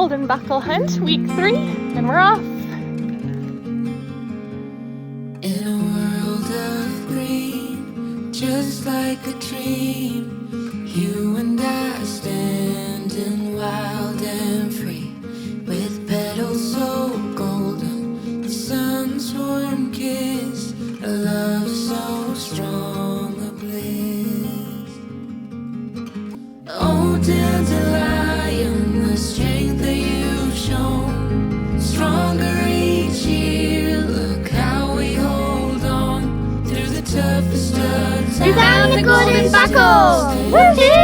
Golden Buckle Hunt, week 3, and we're off. In a world of green, just like a dream, you and I standing wild and free, with petals so golden, the sun's warm kiss, a love so strong, a bliss. Oh, dandelion, the strength that you've shown, stronger each year. Look how we hold on through the toughest of times. We found the golden buckle! Woohoo!